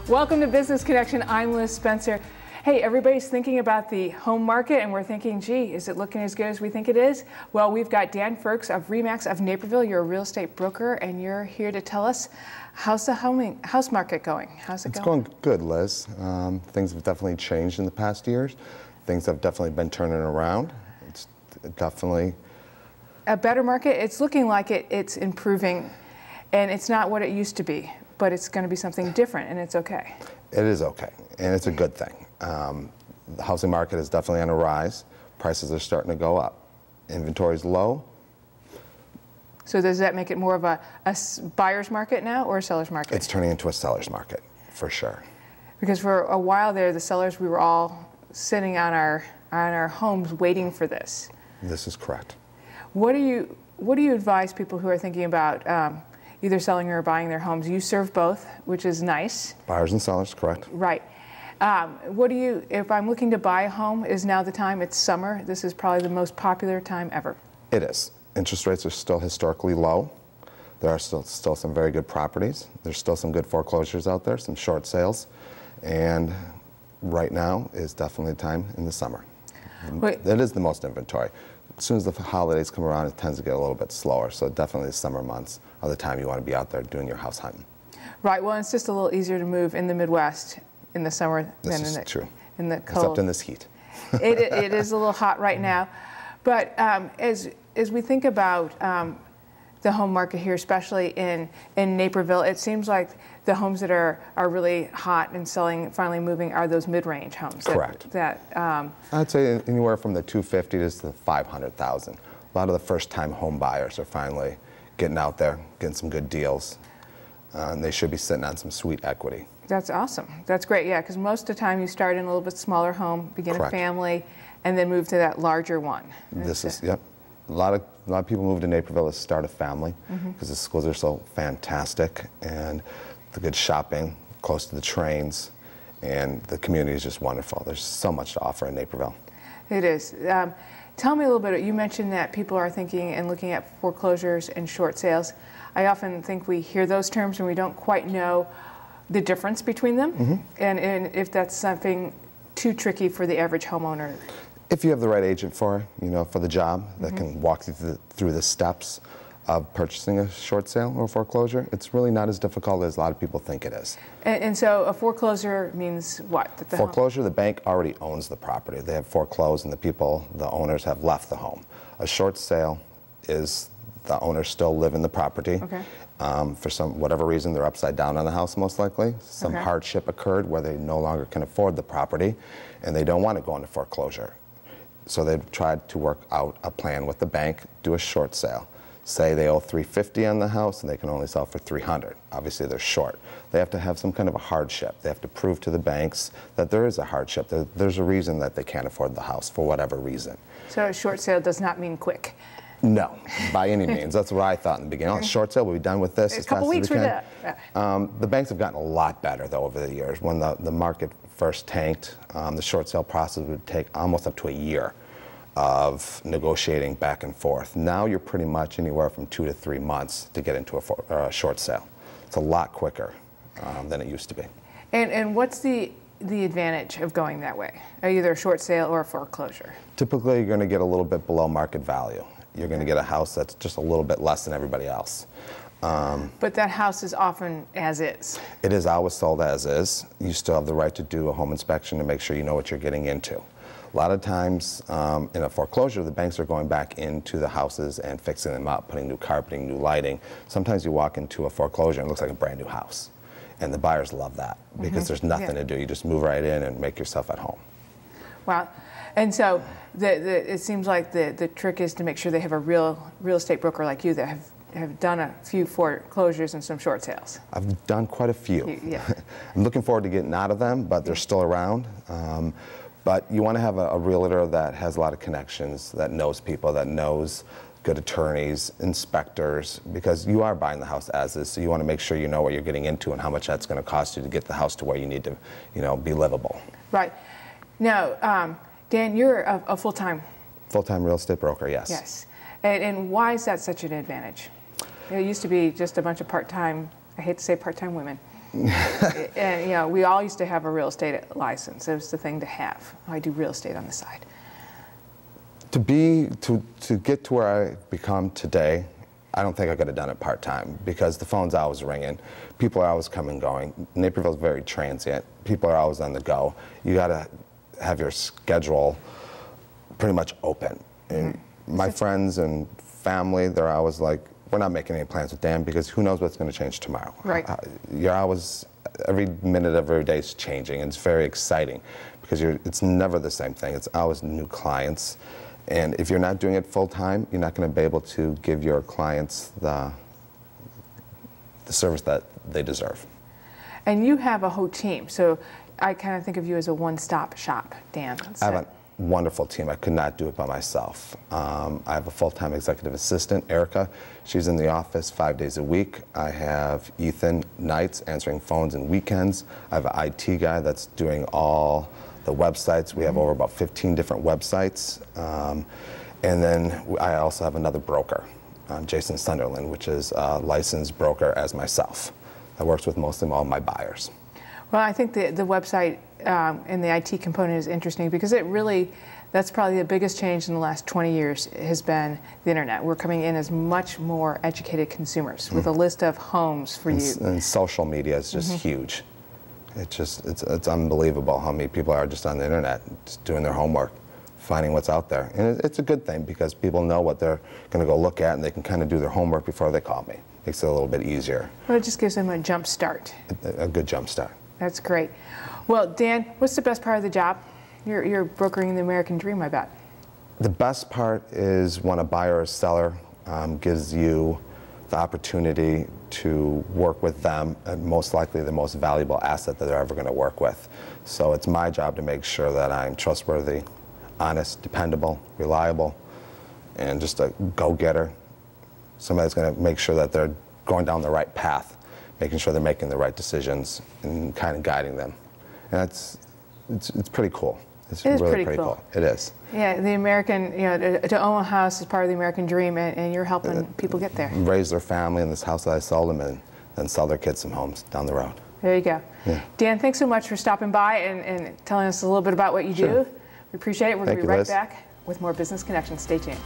Welcome to Business Connection. I'm Liz Spencer. Hey, everybody's thinking about the home market and we're thinking, gee, is it looking as good as we think it is? Well, we've got Dan Firks of RE/MAX of Naperville. You're a real estate broker and you're here to tell us, how's the house market going? How's it going? It's going good, Liz. Things have definitely changed in the past years. Things have definitely been turning around. It's definitely a better market. It's looking like it's improving, and it's not what it used to be, but it's going to be something different, and it's okay. It is okay, and it's a good thing. The housing market is definitely on a rise. Prices are starting to go up. Inventory is low. So does that make it more of a buyer's market now or a seller's market? It's turning into a seller's market, for sure. Because for a while there, the sellers, we were all sitting on our homes waiting for this. This is correct. What do you advise people who are thinking about either selling or buying their homes? You serve both, which is nice. Buyers and sellers, correct. Right. If I'm looking to buy a home, is now the time? It's summer. This is probably the most popular time ever. It is. Interest rates are still historically low. There are still some very good properties. There's still some good foreclosures out there, some short sales. And right now is definitely the time in the summer. It is the most inventory. As soon as the holidays come around, it tends to get a little bit slower. So definitely the summer months are the time you want to be out there doing your house hunting. Right. Well, it's just a little easier to move in the Midwest in the summer than in the cold. Except in this heat. It is a little hot right now. But as we think about the home market here, especially in Naperville, it seems like the homes that are really hot and selling, finally moving, are those mid-range homes. Correct. I'd say anywhere from the 250 to the 500,000. A lot of the first-time home buyers are finally getting out there, getting some good deals, and they should be sitting on some sweet equity. That's awesome. That's great. Yeah, because most of the time you start in a little bit smaller home, begin Correct. A family, and then move to that larger one. Yep. A lot of people move to Naperville to start a family because the schools are so fantastic and the good shopping, close to the trains, and the community is just wonderful. There's so much to offer in Naperville. It is. Tell me a little bit, you mentioned that people are thinking and looking at foreclosures and short sales. I often think we hear those terms and we don't quite know the difference between them, and if that's something too tricky for the average homeowner. If you have the right agent for the job that can walk you through the steps of purchasing a short sale or foreclosure, it's really not as difficult as a lot of people think it is. And so a foreclosure means what? Foreclosure, the bank already owns the property. They have foreclosed and the owners have left the home. A short sale is the owners still live in the property. Okay. For whatever reason, they're upside down on the house most likely. Some hardship occurred where they no longer can afford the property and they don't want to go into foreclosure. So they've tried to work out a plan with the bank, do a short sale. Say they owe $350 on the house and they can only sell for $300. Obviously they're short. They have to have some kind of a hardship. They have to prove to the banks that there is a hardship. There's a reason that they can't afford the house for whatever reason. So a short sale does not mean quick? No, by any means. That's what I thought in the beginning. Oh, short sale, we'll be done with this as fast as we can. A couple weeks for that. The banks have gotten a lot better though over the years. When the market first tanked, the short sale process would take almost up to a year of negotiating back and forth. Now you're pretty much anywhere from 2 to 3 months to get into a short sale. It's a lot quicker than it used to be. And what's the advantage of going that way, either a short sale or a foreclosure? Typically, you're going to get a little bit below market value. You're going to get a house that's just a little bit less than everybody else. But that house is often as is. It is always sold as is. You still have the right to do a home inspection to make sure you know what you're getting into. A lot of times in a foreclosure, the banks are going back into the houses and fixing them up, putting new carpeting, new lighting. Sometimes you walk into a foreclosure and it looks like a brand new house. And the buyers love that because there's nothing to do. You just move right in and make yourself at home. Wow. And so it seems like the trick is to make sure they have a real estate broker like you that have done a few foreclosures and some short sales. I've done quite a few. Yeah. I'm looking forward to getting out of them, but they're still around. But you want to have a realtor that has a lot of connections, that knows people, that knows good attorneys, inspectors, because you are buying the house as is, so you want to make sure you know what you're getting into and how much that's going to cost you to get the house to where you need to, be livable. Right. Now, Dan, you're a full-time real estate broker, yes. Yes. And why is that such an advantage? It used to be just a bunch of part-time, I hate to say part-time women. And, you know, we all used to have a real estate license. It was the thing to have. I do real estate on the side. To get to where I've become today, I don't think I could have done it part-time because the phone's always ringing. People are always coming and going. Naperville's very transient. People are always on the go. You got to have your schedule pretty much open. And my friends and family, they're always like, we're not making any plans with Dan because who knows what's going to change tomorrow. Right. You're always, every minute of every day is changing. It's very exciting because it's never the same thing. It's always new clients. And if you're not doing it full time, you're not going to be able to give your clients the service that they deserve. And you have a whole team, so I kind of think of you as a one-stop shop, Dan. So. I have a wonderful team. I could not do it by myself. I have a full-time executive assistant, Erica. She's in the office 5 days a week. I have Ethan nights answering phones and weekends. I have an IT guy that's doing all the websites. We have over about 15 different websites. And then I also have another broker, Jason Sunderland, which is a licensed broker as myself. That works with mostly all my buyers. Well, I think the website and the IT component is interesting because it really, that's probably the biggest change in the last 20 years has been the internet. We're coming in as much more educated consumers with a list of homes for you. And social media is just huge. It's unbelievable how many people are just on the internet, just doing their homework, finding what's out there. And it's a good thing because people know what they're going to go look at and they can kind of do their homework before they call me. Makes it a little bit easier. Well, it just gives them a jump start. A good jump start. That's great. Well, Dan, what's the best part of the job? You're brokering the American dream, I bet. The best part is when a buyer or seller gives you the opportunity to work with them, and most likely the most valuable asset that they're ever going to work with. So it's my job to make sure that I'm trustworthy, honest, dependable, reliable, and just a go-getter. Somebody's going to make sure that they're going down the right path, making sure they're making the right decisions and kind of guiding them. And it's pretty cool. It's really pretty cool. It is. Yeah, the American, you know, to own a house is part of the American dream, and you're helping people get there. Raise their family in this house that I sold them and then sell their kids some homes down the road. There you go. Yeah. Dan, thanks so much for stopping by and telling us a little bit about what you do. We appreciate it. We're going to be right back with more Business Connections. Stay tuned.